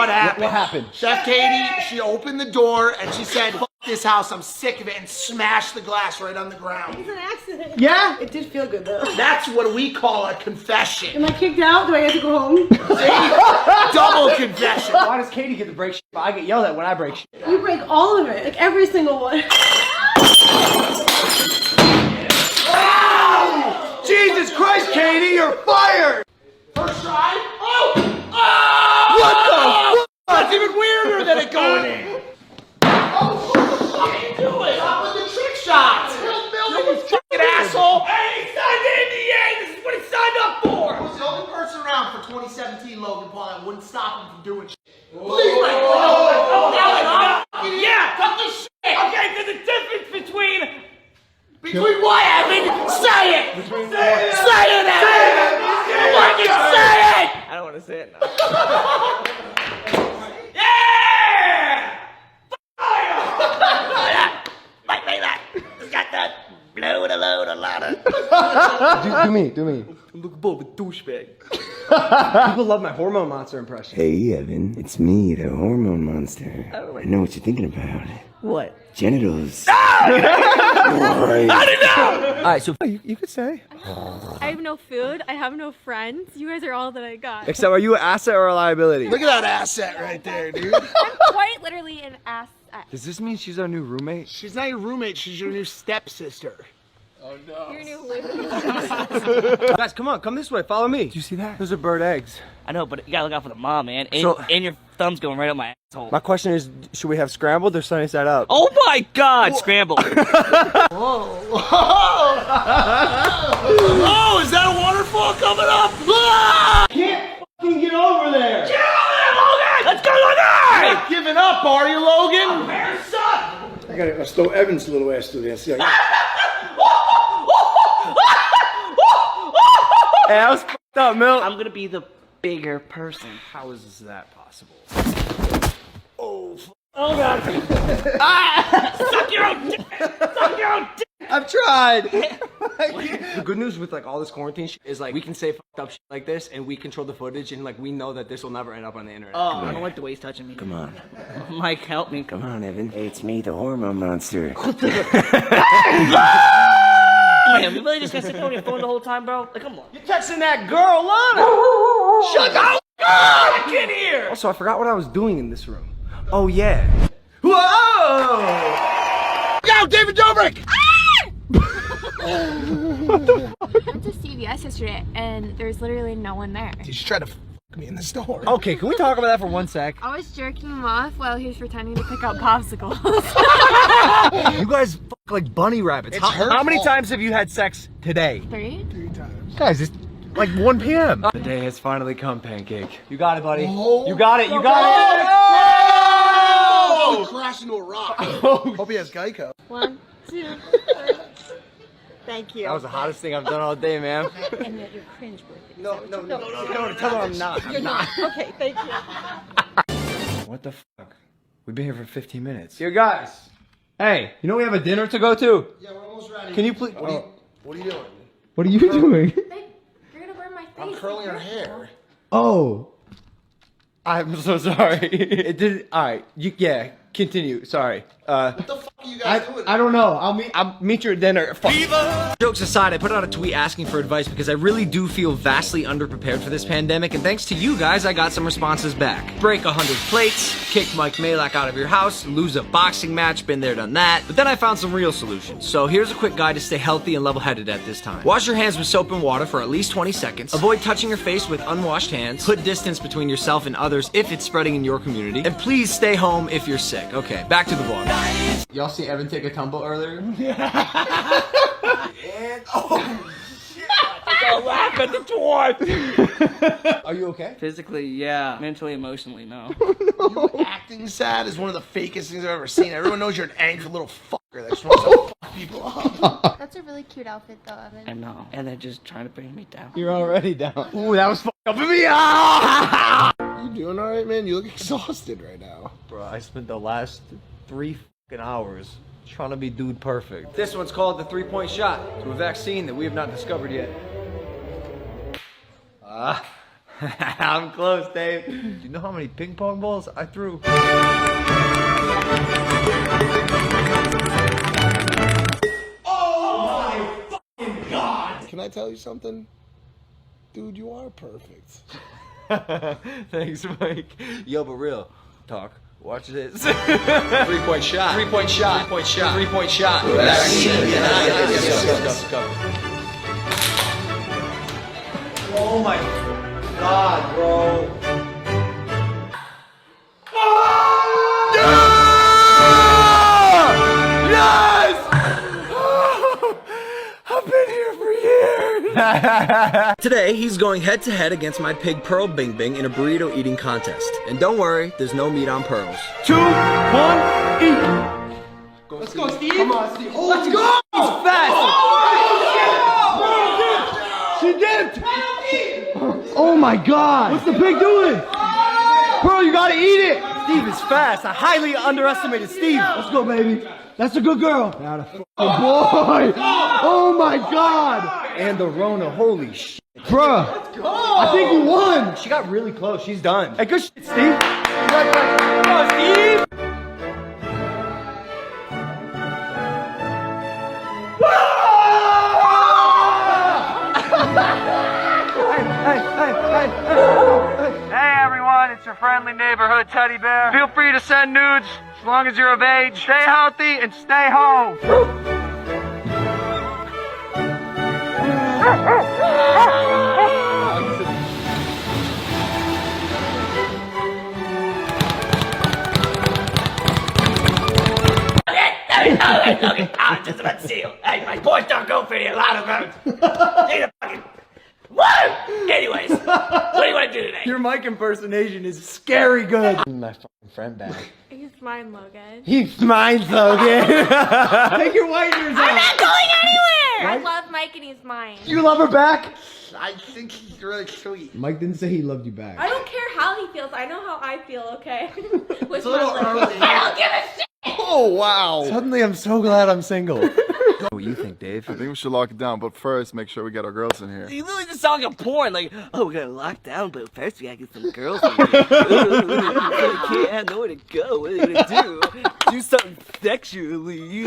what happened. What happened? Chef Katie, she opened the door and she said, "Fuck this house, I'm sick of it," and smashed the glass right on the ground. It's an accident. Yeah? It did feel good though. That's what we call a confession. Am I kicked out? Do I have to go home? Double confession. Why does Katie get to break shit, but I get yelled at when I break shit? You break all of it, like every single one. Ow! Jesus Christ, Katie, you're fired! First try. Oh! Oh! What the fuck? That's even weirder than it going in. Oh, fucking do it! Stop with the trick shots! You fucking asshole! Hey, he signed the NDA! This is what he signed up for! I was the only person around for 2017, Logan Paul, that wouldn't stop him from doing shit. Please, my yeah, cut the shit! Okay, there's a difference between what, Evan? Say it! Say it, Evan! Fucking say it! I don't want to say it now. Yeah! Like that. It's got that blow and a load, a lot of. Do me. Look above a douchebag. People love my hormone monster impression. Hey, Evan, it's me, the hormone monster. I know what you're thinking about. What? Genitals. I didn't know! Alright, so you could say. I have no food. I have no friends. You guys are all that I got. Except, are you an asset or a liability? Look at that asset right there, dude. I'm quite literally an asset. Does this mean she's our new roommate? She's not your roommate, she's your new stepsister. Your new Logan. Guys, come on, come this way, follow me. Did you see that? Those are bird eggs. I know, but you gotta look out for the mom, man. And, So- and your thumb's going right up my asshole. My question is, should we have scrambled or sunny side up? Oh my God! Scramble. Oh, is that a waterfall coming up? Ah! Can't fucking get over there. Get on there, Logan! Let's go, Logan! You're not giving up, are you, Logan? Bear son! I gotta throw Evan's little ass through there. See, Hey, that was fucked up, Milt. I'm gonna be the bigger person. How is that possible? Oh, Oh God! Suck your own dick! Suck your own dick! I've tried. The good news with like all this quarantine shit is like we can say fucked up shit like this and we control the footage and like we know that this will never end up on the internet. Oh, I don't like the way he's touching me. Come on. Mike, help me. Come on, Evan. Hey, it's me, the hormone monster. Man, we really just gonna sit there on your phone the whole time, bro? Like, come on. You're texting that girl, Lana. shut up! God, I can't hear! Also, I forgot what I was doing in this room. Oh yeah. Whoa! Yo, David Dobrik! I went to CVS yesterday and there's literally no one there. Did you try to f me in the store? Okay, can we talk about that for 1 sec? I was jerking him off while he was pretending to pick up popsicles. You guys fuck like bunny rabbits. It's her how many fault. times have you had sex today? 3? 3 times. Guys, it's like 1 p.m. The day has finally come, Pancake. You got it, buddy. Oh. You got it. You got it. Oh! Crash into a rock. Hope he has Geico. 1, 2, 3. Thank you. That was the hottest thing I've done all day, man. And yet you're cringeworthy. No, tell her I'm not. You're not. Okay, thank you. What the fuck? We've been here for 15 minutes. Here, guys. Hey, you know we have a dinner to go to? Yeah, we're almost ready. Can you please? What are you doing? What are you doing? Babe, you're gonna burn my face. I'm curling her hair. Oh. I'm so sorry. It did. All right. Yeah. Continue. Sorry. What the fuck are you guys doing? I don't know. I'll meet you at dinner. Jokes aside, I put out a tweet asking for advice because I really do feel vastly underprepared for this pandemic, and thanks to you guys, I got some responses back. Break 100 plates, kick Mike Malak out of your house, lose a boxing match, been there, done that. But then I found some real solutions. So here's a quick guide to stay healthy and level-headed at this time. Wash your hands with soap and water for at least 20 seconds. Avoid touching your face with unwashed hands. Put distance between yourself and others if it's spreading in your community. And please stay home if you're sick. Okay, back to the vlog. Y'all see Evan take a tumble earlier? And, oh, shit. Don't laugh at the dwarf! Are you okay? Physically, yeah. Mentally, emotionally, no. You acting sad is one of the fakest things I've ever seen. Everyone knows you're an angry little fucker that just wants to fuck people up. That's a really cute outfit though, Evan. I know. And they're just trying to bring me down. You're already down. Ooh, that was fucked up of me. Ah! You doing alright, man? You look exhausted right now. Bro, I spent the last 3 fucking hours trying to be dude perfect. This one's called the 3-point shot to a vaccine that we have not discovered yet. I'm close, Dave. Do you know how many ping pong balls I threw? Can I tell you something? Dude, you are perfect. Thanks, Mike. Yo, but real talk. Watch this. 3-point shot. 3-point shot. 3-point shot. 3-point shot. Oh my God, bro. Yes! I've been here for years. Today, he's going head to head against my pig Pearl Bing Bing in a burrito eating contest. And don't worry, there's no meat on pearls. 2, 1, eat. Let's go, Steve. Come on, Steve. Let's go! He's fast. She dipped. Oh my God. What's the pig doing? Pearl, you gotta eat it. Steve is fast. I highly underestimated Steve. Let's go, baby. That's a good girl. Not a boy. Oh my God. And the Rona, holy shit. Bruh. I think we won. She got really close. She's done. Hey, good shit, Steve. Come on, Steve! Hey everyone, it's your friendly neighborhood teddy bear. Feel free to send nudes as long as you're of age. Stay healthy and stay home. Logan, I'm just about to see you. Hey, my boys don't go for a lot of votes. Need a fucking... What? Anyways, what do you want to do today? Your mic impersonation is scary good. My fucking friend back. He's mine, Logan. He's mine, Logan. Take your whiteners I'm off. not going anywhere! I love Mike and he's mine. You love her back? I think he's really sweet. Mike didn't say he loved you back. I don't care how he feels. I know how I feel, okay? With a little early. I don't give a shit! Oh, wow. Suddenly, I'm so glad I'm single. What do you think, Dave? I think we should lock it down, but first make sure we get our girls in here. You literally just sound like a porn, like, oh, we're gonna lock down, but first we gotta get some girls in here. Can't have nowhere to go. What are you gonna do? Do something sexually.